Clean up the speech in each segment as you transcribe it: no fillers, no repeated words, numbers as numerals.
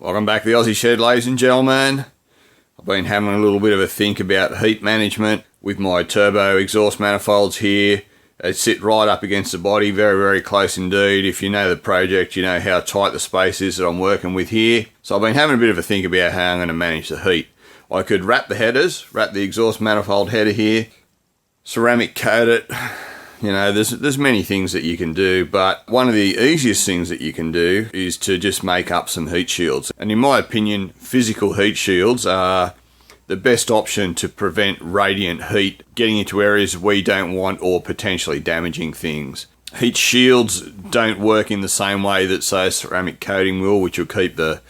Welcome back to the Aussie Shed, ladies and gentlemen. I've been having a little bit of a think about heat management with my turbo exhaust manifolds here. They sit right up against the body, very, very close indeed. If you know the project, you know how tight the space is that I'm working with here. So I've been having a bit of a think about how I'm going to manage the heat. I could wrap the headers, wrap the exhaust manifold header here, ceramic coat it. You know, there's many things that you can do, but one of the easiest things that you can do is to just make up some heat shields. And in my opinion, physical heat shields are the best option to prevent radiant heat getting into areas we don't want or potentially damaging things. Heat shields don't work in the same way that, say, a ceramic coating will, which will keep the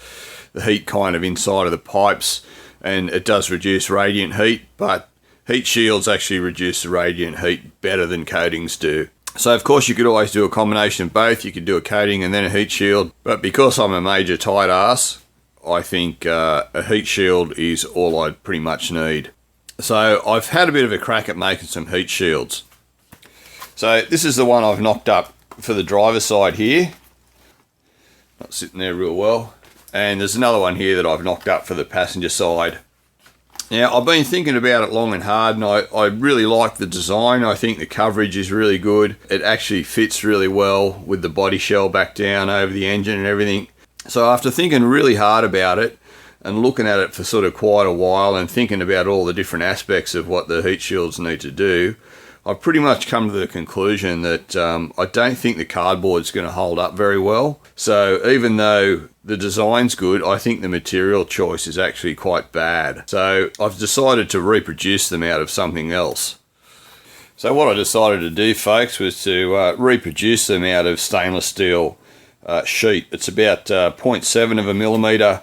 heat kind of inside of the pipes, and it does reduce radiant heat, but heat shields actually reduce the radiant heat better than coatings do. So of course you could always do a combination of both. You could do a coating and then a heat shield, but because I'm a major tight ass, I think a heat shield is all I pretty much need. So I've had a bit of a crack at making some heat shields. So this is the one I've knocked up for the driver's side here. Not sitting there real well. And there's another one here that I've knocked up for the passenger side. Now, I've been thinking about it long and hard, and I really like the design. I think the coverage is really good. It actually fits really well with the body shell back down over the engine and everything. So after thinking really hard about it and looking at it for sort of quite a while and thinking about all the different aspects of what the heat shields need to do, I've pretty much come to the conclusion that I don't think the cardboard's going to hold up very well. So even though the design's good, I think the material choice is actually quite bad. So I've decided to reproduce them out of something else. So what I decided to do, folks, was to reproduce them out of stainless steel sheet. It's about 0.7 of a millimetre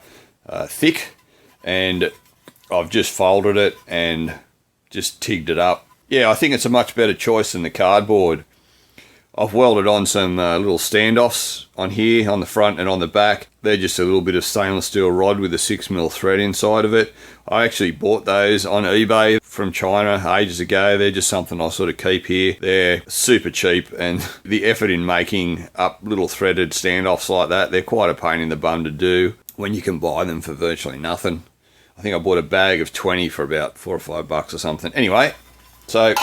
thick, and I've just folded it and just tigged it up. Yeah, I think it's a much better choice than the cardboard. I've welded on some little standoffs on here, on the front and on the back. They're just a little bit of stainless steel rod with a 6mm thread inside of it. I actually bought those on eBay from China ages ago. They're just something I sort of keep here. They're super cheap, and the effort in making up little threaded standoffs like that, they're quite a pain in the bum to do when you can buy them for virtually nothing. I think I bought a bag of 20 for about $4 or $5 or something. Anyway, so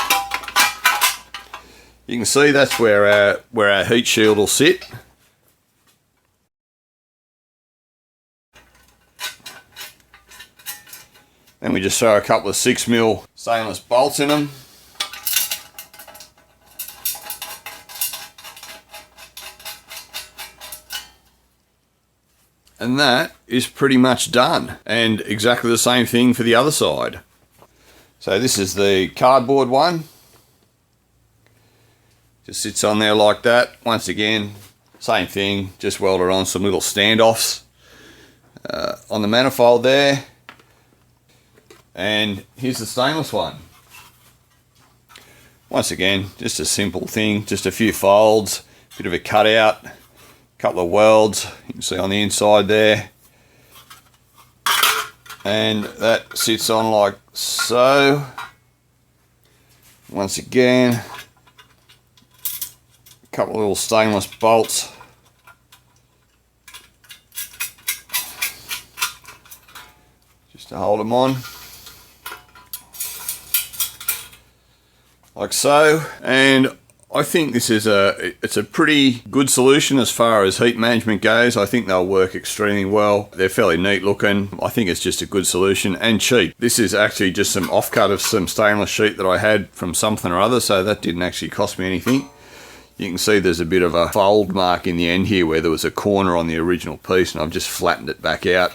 you can see that's where our heat shield will sit. Then we just throw a couple of 6mm stainless bolts in them. And that is pretty much done. And exactly the same thing for the other side. So this is the cardboard one. Just sits on there like that. Once again, same thing, just welded on some little standoffs on the manifold there. And here's the stainless one. Once again, just a simple thing, just a few folds, bit of a cutout, a couple of welds, you can see on the inside there. And that sits on like so. Once again, a couple of little stainless bolts. Just to hold them on. Like so. And I think this is it's a pretty good solution as far as heat management goes. I think they'll work extremely well. They're fairly neat looking. I think it's just a good solution and cheap. This is actually just some offcut of some stainless sheet that I had from something or other, so that didn't actually cost me anything. You can see there's a bit of a fold mark in the end here where there was a corner on the original piece, and I've just flattened it back out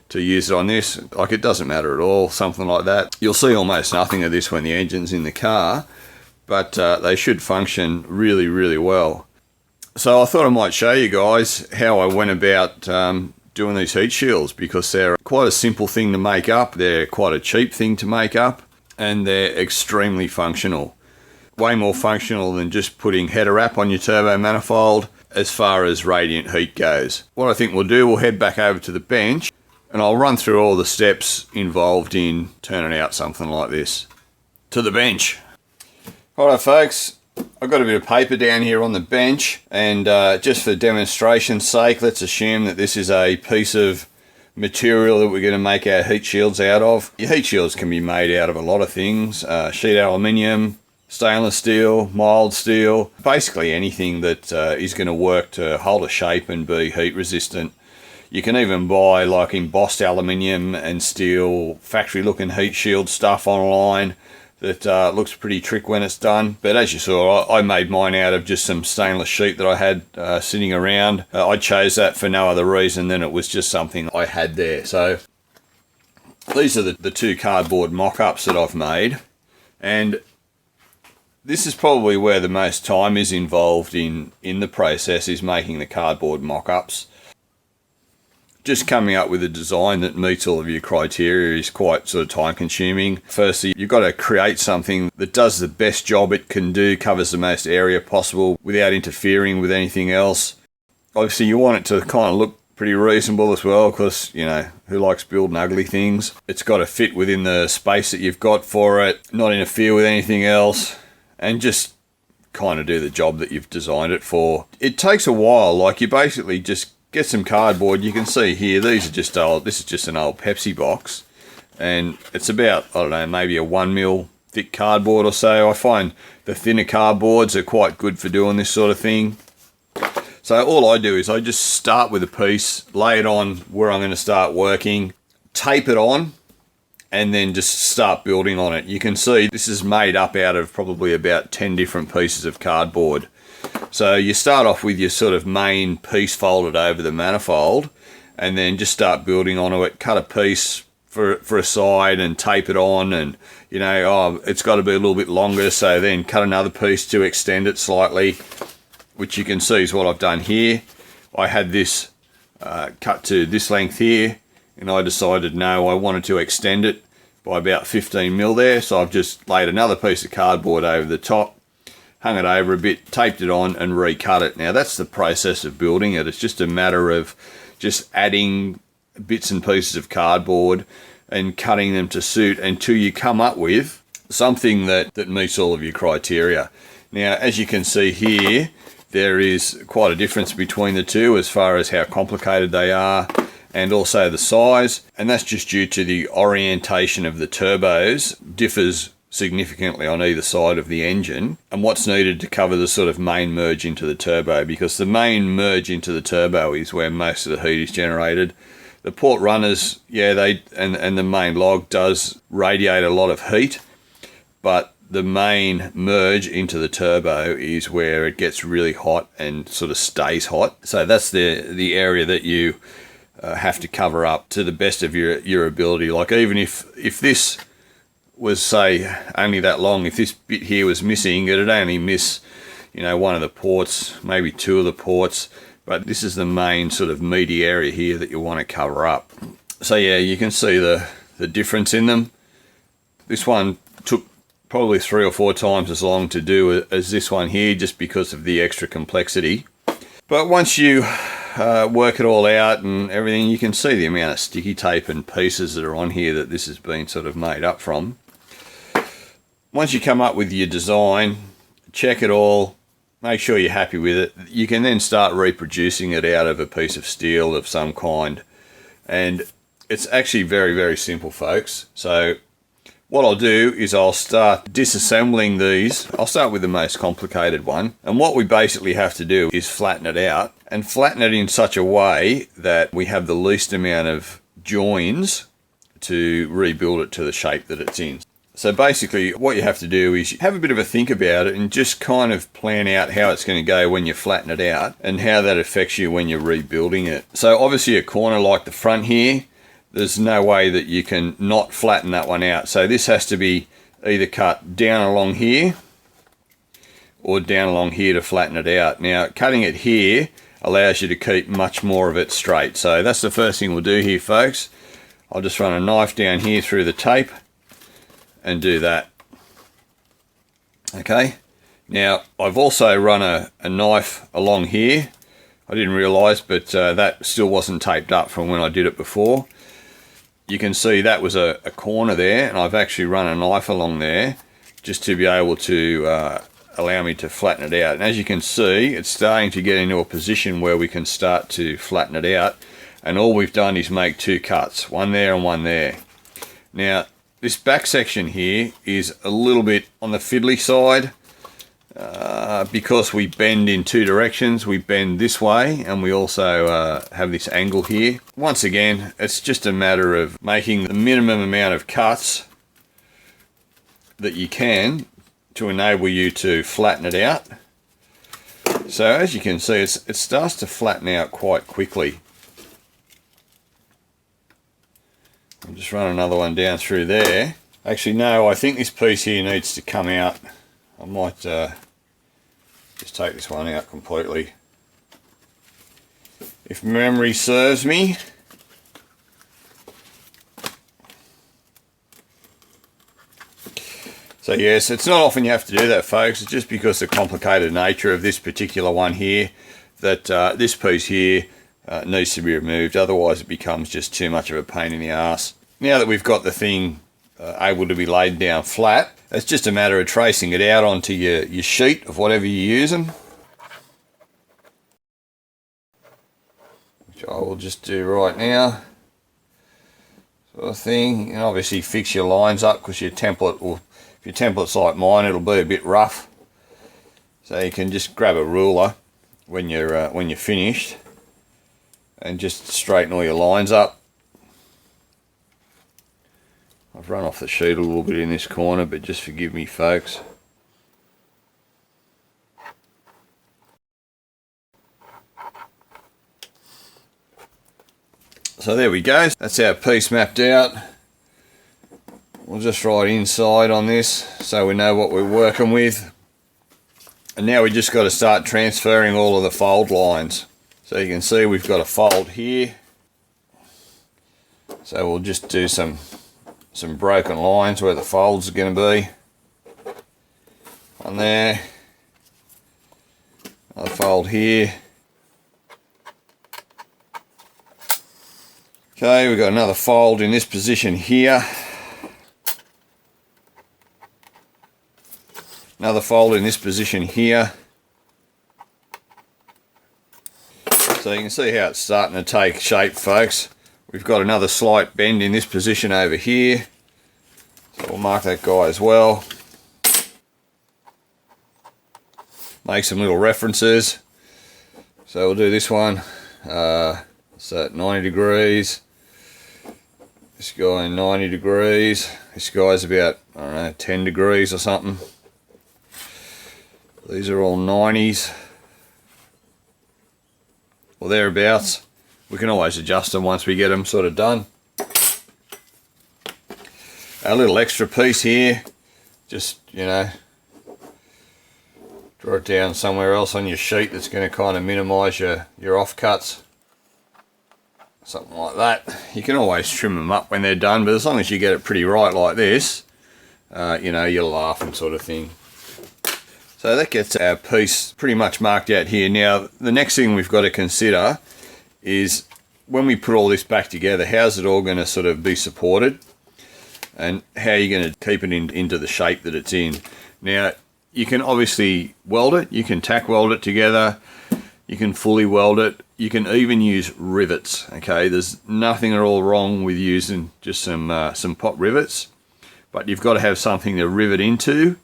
to use it on this. Like, it doesn't matter at all, something like that. You'll see almost nothing of this when the engine's in the car, but they should function really, really well. So I thought I might show you guys how I went about doing these heat shields, because they're quite a simple thing to make up, they're quite a cheap thing to make up, and they're extremely functional. Way more functional than just putting header wrap on your turbo manifold as far as radiant heat goes. What I think we'll do, we'll head back over to the bench and I'll run through all the steps involved in turning out something like this. To the bench. Alright folks, I've got a bit of paper down here on the bench, and just for demonstration's sake, let's assume that this is a piece of material that we're going to make our heat shields out of. Your heat shields can be made out of a lot of things. Sheet aluminium, stainless steel, mild steel, basically anything that is going to work to hold a shape and be heat resistant. You can even buy like embossed aluminium and steel factory looking heat shield stuff online that looks pretty trick when it's done. But as you saw, I made mine out of just some stainless sheet that I had sitting around. I chose that for no other reason than it was just something I had there. So these are the two cardboard mock-ups that I've made, and this is probably where the most time is involved in the process, is making the cardboard mock-ups. Just coming up with a design that meets all of your criteria is quite sort of time consuming. Firstly, you've got to create something that does the best job it can do, covers the most area possible without interfering with anything else. Obviously you want it to kind of look pretty reasonable as well, because, you know, who likes building ugly things? It's got to fit within the space that you've got for it, not interfere with anything else, and just kind of do the job that you've designed it for. It takes a while. Like, you basically just get some cardboard. You can see here, these are just old, this is just an old Pepsi box, and it's about, I don't know, maybe a 1mm thick cardboard or so. I find the thinner cardboards are quite good for doing this sort of thing. So all I do is I just start with a piece, lay it on where I'm going to start working, tape it on, and then just start building on it. You can see this is made up out of probably about 10 different pieces of cardboard. So you start off with your sort of main piece folded over the manifold, and then just start building onto it. Cut a piece for a side and tape it on, and, you know, oh, it's got to be a little bit longer, so then cut another piece to extend it slightly, which you can see is what I've done here. I had this cut to this length here, and I decided no, I wanted to extend it by about 15mm there, so I've just laid another piece of cardboard over the top, hung it over a bit, taped it on, and recut it. Now that's the process of building it. It's just a matter of just adding bits and pieces of cardboard and cutting them to suit until you come up with something that meets all of your criteria. Now, as you can see here, there is quite a difference between the two as far as how complicated they are, and also the size, and that's just due to the orientation of the turbos differs significantly on either side of the engine, and what's needed to cover the sort of main merge into the turbo, because the main merge into the turbo is where most of the heat is generated. The port runners, yeah, and the main log does radiate a lot of heat, but the main merge into the turbo is where it gets really hot and sort of stays hot. So that's the area that you have to cover up to the best of your ability. Like, even if this was, say, only that long, if this bit here was missing, it'd only miss, you know, one of the ports, maybe two of the ports, but this is the main sort of meaty area here that you want to cover up. So yeah, you can see the difference in them. This one took probably 3 or 4 times as long to do as this one here, just because of the extra complexity. But once you work it all out and everything, you can see the amount of sticky tape and pieces that are on here that this has been sort of made up from. Once you come up with your design, check it all, make sure you're happy with it. You can then start reproducing it out of a piece of steel of some kind. And it's actually very, very simple, folks. So what I'll do is I'll start disassembling these. I'll start with the most complicated one. And what we basically have to do is flatten it out, and flatten it in such a way that we have the least amount of joins to rebuild it to the shape that it's in. So basically what you have to do is have a bit of a think about it and just kind of plan out how it's going to go when you flatten it out and how that affects you when you're rebuilding it. So obviously a corner like the front here, there's no way that you can not flatten that one out. So this has to be either cut down along here or down along here to flatten it out. Now, cutting it here allows you to keep much more of it straight. So that's the first thing we'll do here, folks. I'll just run a knife down here through the tape and do that. Okay. Now, I've also run a knife along here. I didn't realise, but that still wasn't taped up from when I did it before. You can see that was a corner there, and I've actually run a knife along there just to be able to allow me to flatten it out. And as you can see, it's starting to get into a position where we can start to flatten it out. and all we've done is make 2 cuts, one there and one there. Now this back section here is a little bit on the fiddly side because we bend in 2 directions. We bend this way and we also have this angle here. Once again, it's just a matter of making the minimum amount of cuts that you can to enable you to flatten it out. So as you can see, it starts to flatten out quite quickly. I'll just run another one down through there. Actually no, I think this piece here needs to come out. I might just take this one out completely. If memory serves me. So yes, it's not often you have to do that, folks. It's just because of the complicated nature of this particular one here that this piece here needs to be removed. Otherwise it becomes just too much of a pain in the ass. Now that we've got the thing able to be laid down flat, it's just a matter of tracing it out onto your sheet of whatever you're using. Which I will just do right now. Sort of thing. And obviously fix your lines up because your template will, if your template's like mine, it'll be a bit rough. So you can just grab a ruler when you're finished and just straighten all your lines up. I've run off the sheet a little bit in this corner, but just forgive me, folks. So there we go. That's our piece mapped out. We'll just write inside on this so we know what we're working with. And now we just got to start transferring all of the fold lines. So you can see we've got a fold here. So we'll just do some broken lines where the folds are going to be. One there. Another fold here. Okay, we've got another fold in this position here. Another fold in this position here. So you can see how it's starting to take shape, folks. We've got another slight bend in this position over here. So we'll mark that guy as well. Make some little references. So we'll do this one. So at 90 degrees. This guy 90 degrees. This guy's about, I don't know, 10 degrees or something. These are all 90s. Or thereabouts. We can always adjust them once we get them sort of done. Our little extra piece here, just, you know, draw it down somewhere else on your sheet that's going to kind of minimise your offcuts. Something like that. You can always trim them up when they're done, but as long as you get it pretty right like this, you know, you'll laugh and sort of thing. So that gets our piece pretty much marked out here. Now, the next thing we've got to consider is when we put all this back together, how's it all going to sort of be supported and how you're going to keep it into the shape that it's in. Now, you can obviously weld it, you can tack weld it together, you can fully weld it, you can even use rivets. Okay, there's nothing at all wrong with using just some pot rivets, but you've got to have something to rivet into.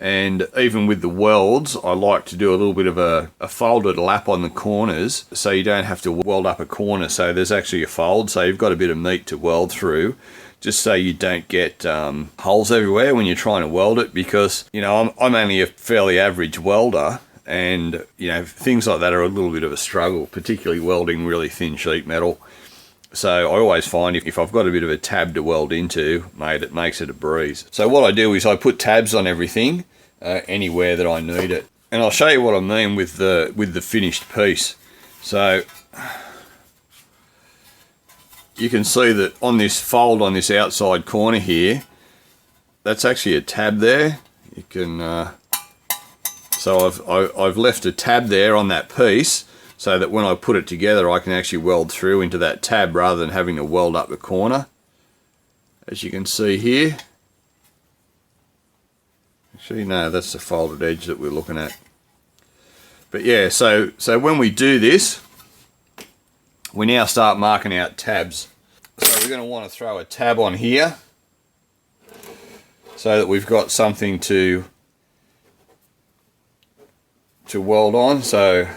And even with the welds, I like to do a little bit of a folded lap on the corners so you don't have to weld up a corner. So there's actually a fold, so you've got a bit of meat to weld through, just so you don't get holes everywhere when you're trying to weld it. Because, you know, I'm only a fairly average welder, and, you know, things like that are a little bit of a struggle, particularly welding really thin sheet metal. So I always find if I've got a bit of a tab to weld into, mate, it makes it a breeze. So what I do is I put tabs on everything, anywhere that I need it. And I'll show you what I mean with the finished piece. So you can see that on this fold on this outside corner here, that's actually a tab there. You can so I've left a tab there on that piece, so that when I put it together I can actually weld through into that tab rather than having to weld up the corner. As you can see here. Actually no, that's the folded edge that we're looking at. But yeah, so when we do this, we now start marking out tabs. So we're going to want to throw a tab on here so that we've got something to weld on. So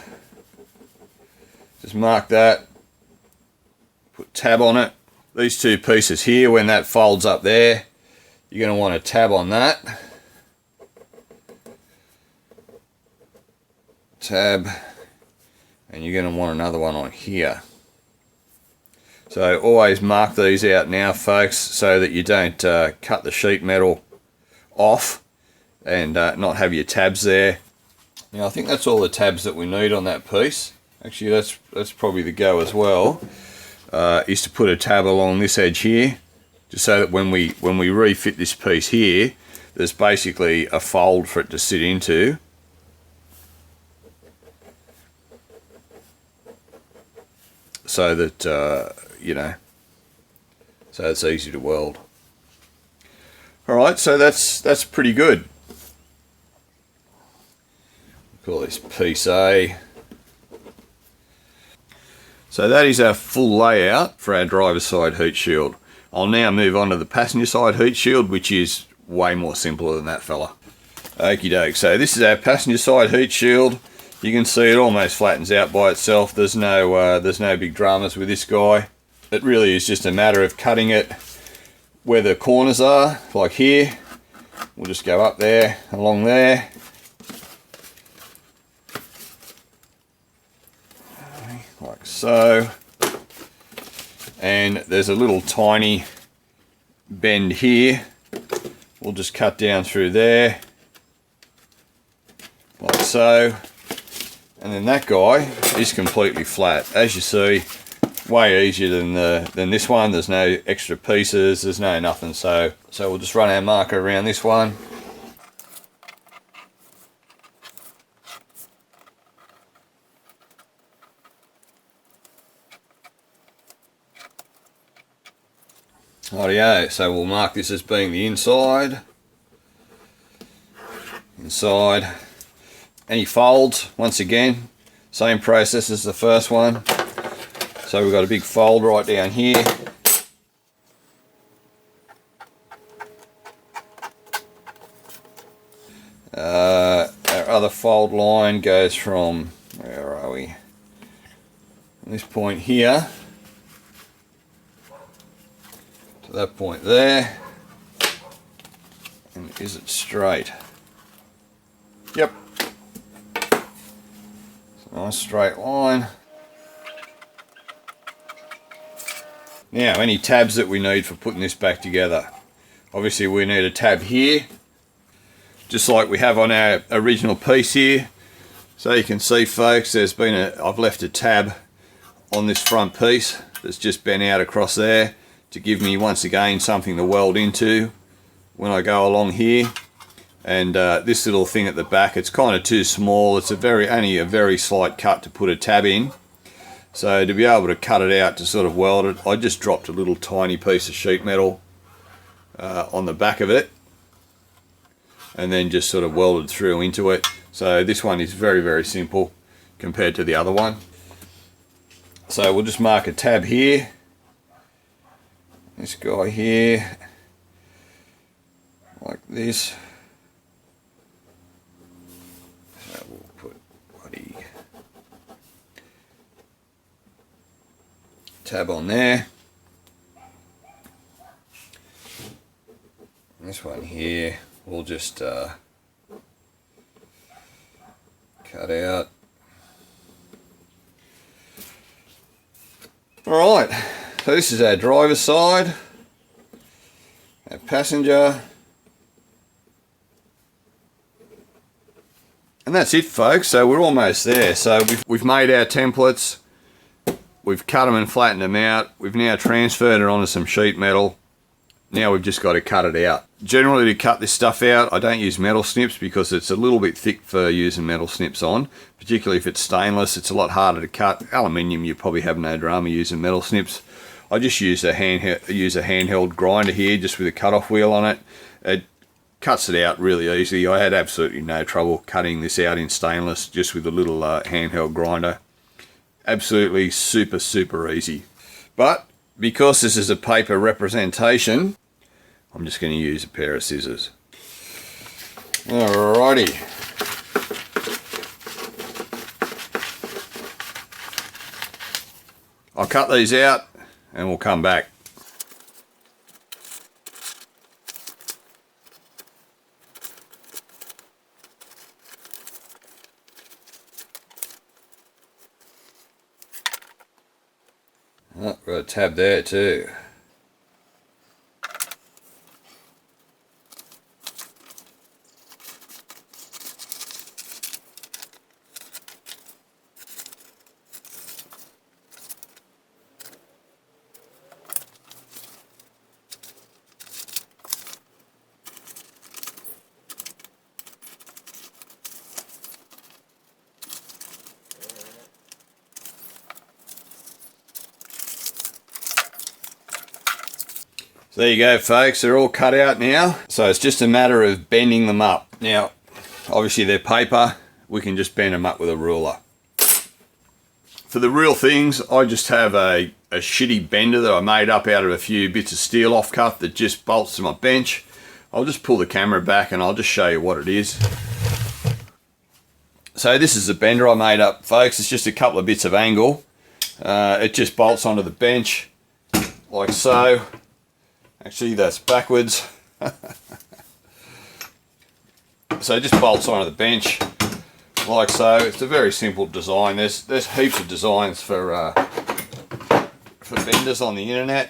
just mark that, put tab on it. These two pieces here, when that folds up there, you're going to want a tab on that. Tab, and you're going to want another one on here. So always mark these out now, folks, so that you don't cut the sheet metal off and not have your tabs there. Now I think that's all the tabs that we need on that piece. Actually, that's probably the go as well. Is to put a tab along this edge here, just so that when we refit this piece here, there's basically a fold for it to sit into. So that you know, so it's easy to weld. All right, so that's pretty good. Call this piece A. So that is our full layout for our driver's side heat shield. I'll now move on to the passenger side heat shield, which is way more simpler than that fella. Okie doke, so this is our passenger side heat shield. You can see it almost flattens out by itself. There's no big dramas with this guy. It really is just a matter of cutting it where the corners are, like here. We'll just go up there, along there. Like so. And there's a little tiny bend here. We'll just cut down through there, like so. And then that guy is completely flat. As you see, way easier than this one. There's no extra pieces, there's no nothing. So we'll just run our marker around this one. Rightio, so we'll mark this as being the inside. Inside. Any folds, once again, same process as the first one. So we've got a big fold right down here. Our other fold line goes from, where are we? This point here to that point there. And is it straight? Yep. Nice straight line. Now, any tabs that we need for putting this back together. Obviously we need a tab here, just like we have on our original piece here. So you can see, folks, I've left a tab on this front piece that's just bent out across there to give me, once again, something to weld into when I go along here. And this little thing at the back, it's kind of too small. It's only a very slight cut to put a tab in. So to be able to cut it out to sort of weld it, I just dropped a little tiny piece of sheet metal on the back of it, and then just sort of welded through into it. So this one is very, very simple compared to the other one. So we'll just mark a tab here. This guy here, like this. Tab on there. And this one here we'll just cut out. Alright, so this is our driver's side, our passenger, and that's it, folks. So we're almost there. So we've made our templates. We've cut them and flattened them out. We've now transferred it onto some sheet metal. Now we've just got to cut it out. Generally, to cut this stuff out, I don't use metal snips because it's a little bit thick for using metal snips on. Particularly if it's stainless, it's a lot harder to cut. Aluminium, you probably have no drama using metal snips. I just use a handheld grinder here, just with a cut-off wheel on it. It cuts it out really easily. I had absolutely no trouble cutting this out in stainless, just with a little handheld grinder. Absolutely super easy. But because this is a paper representation, I'm just going to use a pair of scissors. Alrighty. I'll cut these out and we'll come back. Oh, got a tab there too. So there you go, folks, they're all cut out now. So it's just a matter of bending them up. Now, obviously they're paper, we can just bend them up with a ruler. For the real things, I just have a shitty bender that I made up out of a few bits of steel offcut that just bolts to my bench. I'll just pull the camera back and I'll just show you what it is. So this is the bender I made up, folks. It's just a couple of bits of angle. It just bolts onto the bench like so. Actually, that's backwards. So it just bolts onto the bench like so. It's a very simple design. There's heaps of designs for benders on the internet,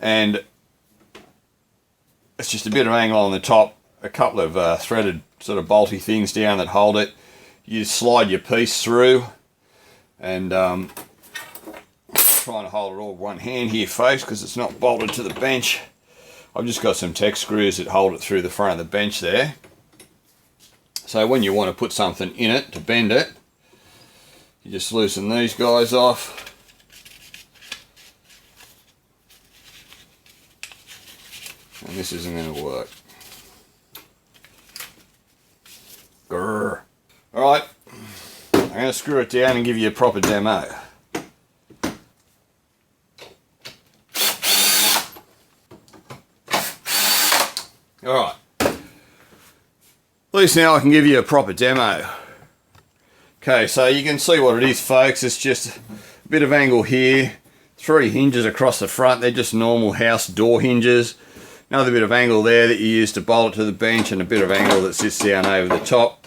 and it's just a bit of angle on the top, a couple of threaded sort of bolty things down that hold it. You slide your piece through, and trying to hold it all with one hand here, folks, because it's not bolted to the bench. I've just got some Tech screws that hold it through the front of the bench there. So when you want to put something in it to bend it, you just loosen these guys off. And this isn't going to work. Grrr. Alright, I'm going to screw it down and give you a proper demo. Alright, at least now I can give you a proper demo. Okay, so you can see what it is, folks. It's just a bit of angle here, 3 hinges across the front. They're just normal house door hinges. Another bit of angle there that you use to bolt it to the bench, and a bit of angle that sits down over the top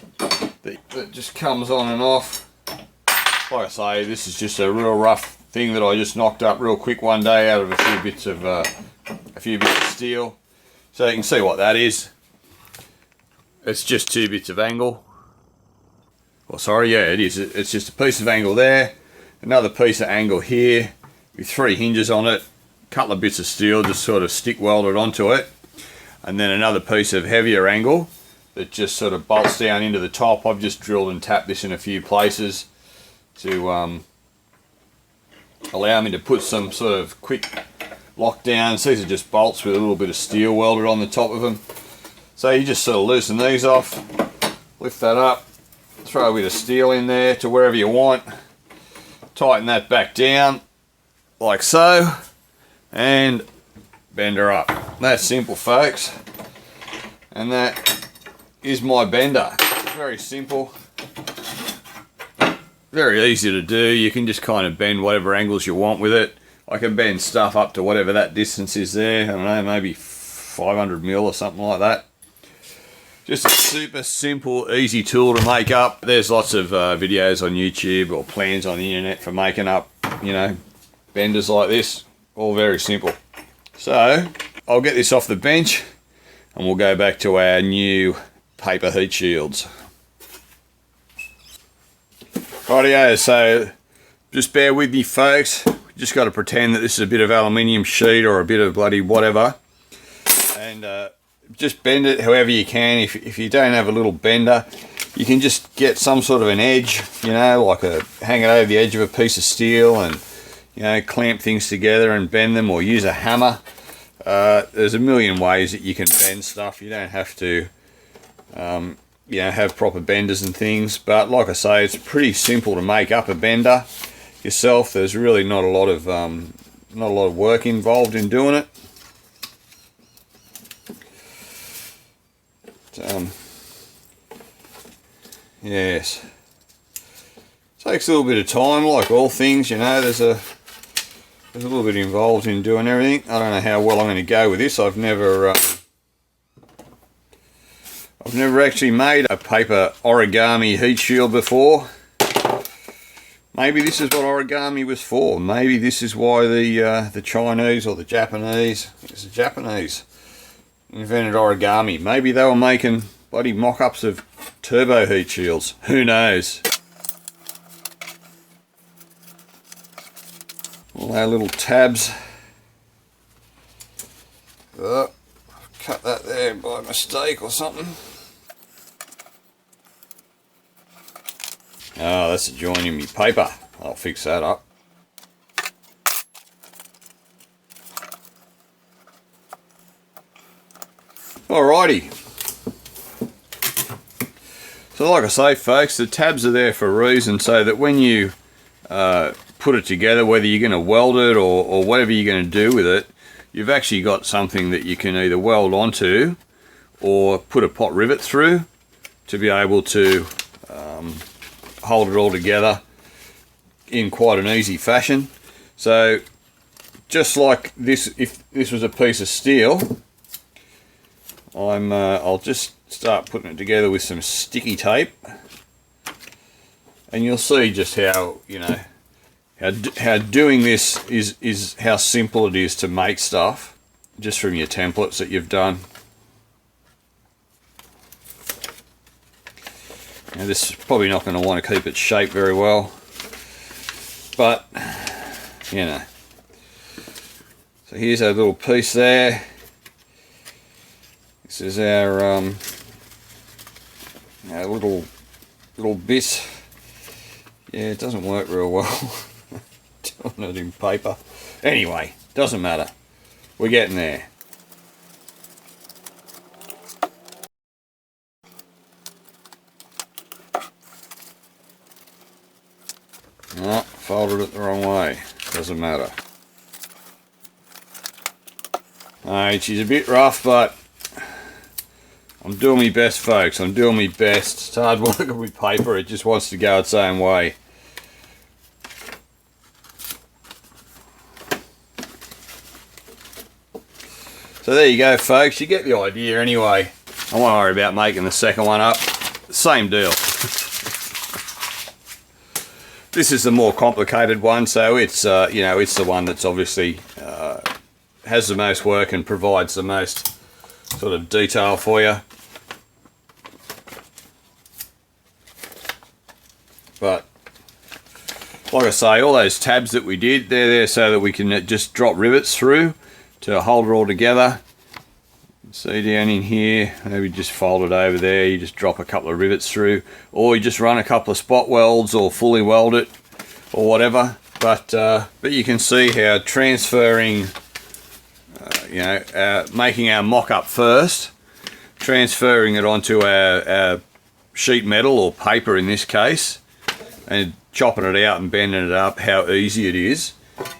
that just comes on and off. Like I say, this is just a real rough thing that I just knocked up real quick one day out of a few bits of steel. So you can see what that is. It's just 2 bits of angle. Well, sorry, yeah, it is. It's just a piece of angle there, another piece of angle here with 3 hinges on it, a couple of bits of steel just sort of stick welded onto it, and then another piece of heavier angle that just sort of bolts down into the top. I've just drilled and tapped this in a few places to allow me to put some sort of quick lockdowns. These are just bolts with a little bit of steel welded on the top of them. So you just sort of loosen these off, lift that up, throw a bit of steel in there to wherever you want, tighten that back down like so, and bend her up. That's simple, folks. And that is my bender. Very simple, very easy to do. You can just kind of bend whatever angles you want with it. I can bend stuff up to whatever that distance is there. I don't know, maybe 500 mil or something like that. Just a super simple, easy tool to make up. There's lots of videos on YouTube or plans on the internet for making up, you know, benders like this. All very simple. So I'll get this off the bench and we'll go back to our new paper heat shields. Rightio, so just bear with me, folks. Just got to pretend that this is a bit of aluminium sheet or a bit of bloody whatever, and just bend it however you can. If you don't have a little bender, you can just get some sort of an edge, you know, like hang it over the edge of a piece of steel and, you know, clamp things together and bend them, or use a hammer. There's a million ways that you can bend stuff. You don't have to you know, have proper benders and things, but like I say, it's pretty simple to make up a bender. yourself, there's really not a lot of work involved in doing it. Yes, takes a little bit of time, like all things, you know. There's a little bit involved in doing everything. I don't know how well I'm going to go with this. I've never actually made a paper origami heat shield before. Maybe this is what origami was for. Maybe this is why the Chinese or the Japanese, it's the Japanese, invented origami. Maybe they were making bloody mock-ups of turbo heat shields. Who knows? All our little tabs. Oh, cut that there by mistake or something. Oh, that's a join in my paper. I'll fix that up. Alrighty. So like I say, folks, the tabs are there for a reason, so that when you put it together, whether you're going to weld it or whatever you're going to do with it, you've actually got something that you can either weld onto or put a pot rivet through to be able to hold it all together in quite an easy fashion. So just like this, if this was a piece of steel, I'll just start putting it together with some sticky tape, and you'll see just how, you know, how doing this is how simple it is to make stuff just from your templates that you've done. Now this is probably not going to want to keep its shape very well, but you know. So here's our little piece there. This is our little bit. Yeah, it doesn't work real well doing it in paper. Anyway, doesn't matter. We're getting there. No, folded it the wrong way. Doesn't matter. Alright, she's a bit rough, but I'm doing my best, folks. I'm doing my best. It's hard working with paper. It just wants to go its own way. So there you go, folks. You get the idea anyway. I won't worry about making the second one up. Same deal. This is the more complicated one, so it's you know, it's the one that's obviously has the most work and provides the most sort of detail for you. But like I say, all those tabs that we did, they're there so that we can just drop rivets through to hold it all together. See down in here, maybe just fold it over there, you just drop a couple of rivets through, or you just run a couple of spot welds or fully weld it or whatever. But you can see how transferring, you know, making our mock-up first, transferring it onto our sheet metal or paper in this case, and chopping it out and bending it up, how easy it is.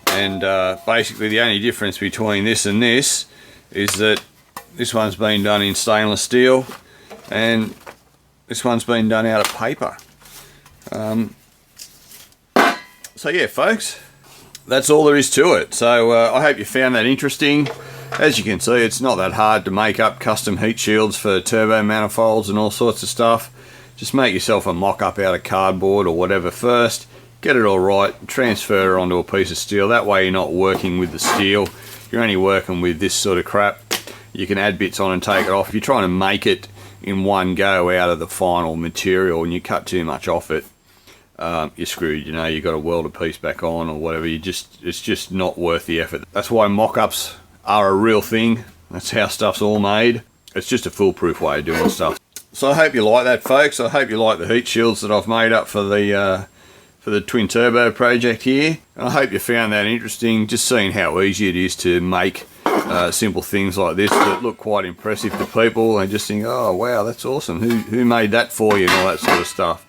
And basically the only difference between this and this is that this one's been done in stainless steel and this one's been done out of paper. So yeah, folks, that's all there is to it. So I hope you found that interesting. As you can see, it's not that hard to make up custom heat shields for turbo manifolds and all sorts of stuff. Just make yourself a mock-up out of cardboard or whatever first, get it all right, transfer it onto a piece of steel. That way you're not working with the steel, you're only working with this sort of crap. You can add bits on and take it off. If you're trying to make it in one go out of the final material and you cut too much off it, you're screwed. You know, you've got to weld a piece back on or whatever. It's just not worth the effort. That's why mock-ups are a real thing. That's how stuff's all made. It's just a foolproof way of doing stuff. So I hope you like that, folks. I hope you like the heat shields that I've made up for the twin turbo project here. And I hope you found that interesting, just seeing how easy it is to make simple things like this that look quite impressive to people and just think, oh wow, that's awesome, who made that for you and all that sort of stuff.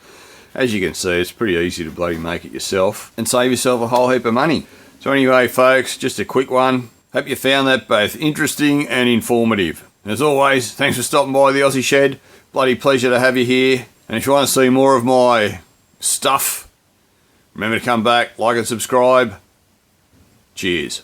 as you can see, it's pretty easy to bloody make it yourself and save yourself a whole heap of money. So anyway, folks, just a quick one. Hope you found that both interesting and informative. And as always, thanks for stopping by the Aussie Shed. Bloody pleasure to have you here. And if you want to see more of my stuff, remember to come back, like and subscribe. Cheers.